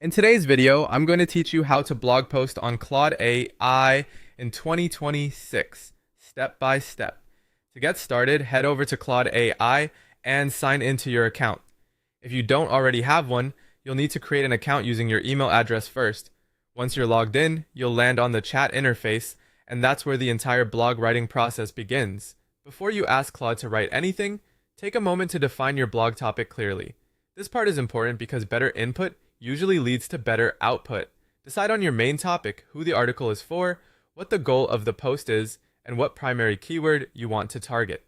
In today's video, I'm going to teach you how to blog post on Claude AI in 2026, step by step. To get started, head over to Claude AI and sign into your account. If you don't already have one, you'll need to create an account using your email address first. Once you're logged in, you'll land on the chat interface, and that's where the entire blog writing process begins. Before you ask Claude to write anything, take a moment to define your blog topic clearly. This part is important because better input usually leads to better output. Decide on your main topic, who the article is for, what the goal of the post is, and what primary keyword you want to target.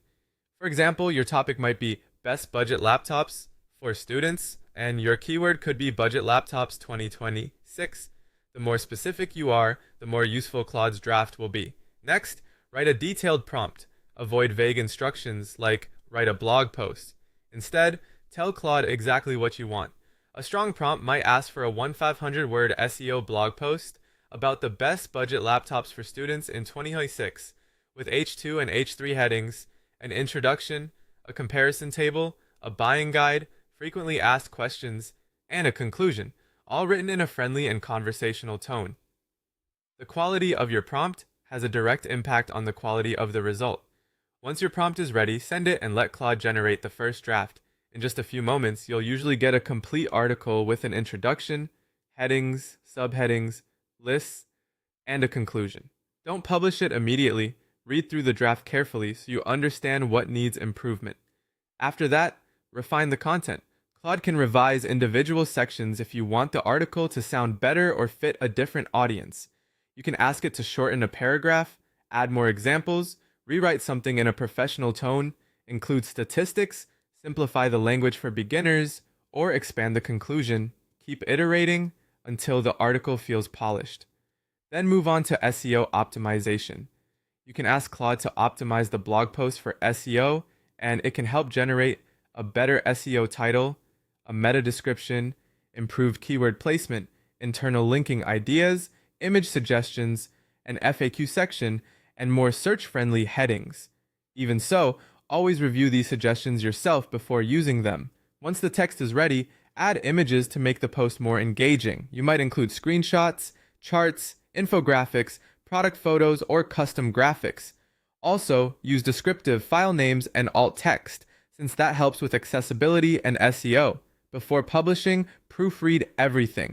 For example, your topic might be best budget laptops for students, and your keyword could be budget laptops 2026. The more specific you are, the more useful Claude's draft will be. Next, write a detailed prompt. Avoid vague instructions like write a blog post. Instead, tell Claude exactly what you want. A strong prompt might ask for a 1,500-word SEO blog post about the best budget laptops for students in 2026, with H2 and H3 headings, an introduction, a comparison table, a buying guide, frequently asked questions, and a conclusion, all written in a friendly and conversational tone. The quality of your prompt has a direct impact on the quality of the result. Once your prompt is ready, send it and let Claude generate the first draft. In just a few moments, you'll usually get a complete article with an introduction, headings, subheadings, lists, and a conclusion. Don't publish it immediately. Read through the draft carefully so you understand what needs improvement. After that, refine the content. Claude can revise individual sections if you want the article to sound better or fit a different audience. You can ask it to shorten a paragraph, add more examples, rewrite something in a professional tone, include statistics, simplify the language for beginners, or expand the conclusion. Keep iterating until the article feels polished. Then move on to SEO optimization. You can ask Claude to optimize the blog post for SEO, and it can help generate a better SEO title, a meta description, improved keyword placement, internal linking ideas, image suggestions, an FAQ section, and more search-friendly headings. Even so, always review these suggestions yourself before using them. Once the text is ready, add images to make the post more engaging. You might include screenshots, charts, infographics, product photos, or custom graphics. Also, use descriptive file names and alt text, since that helps with accessibility and SEO. Before publishing, proofread everything.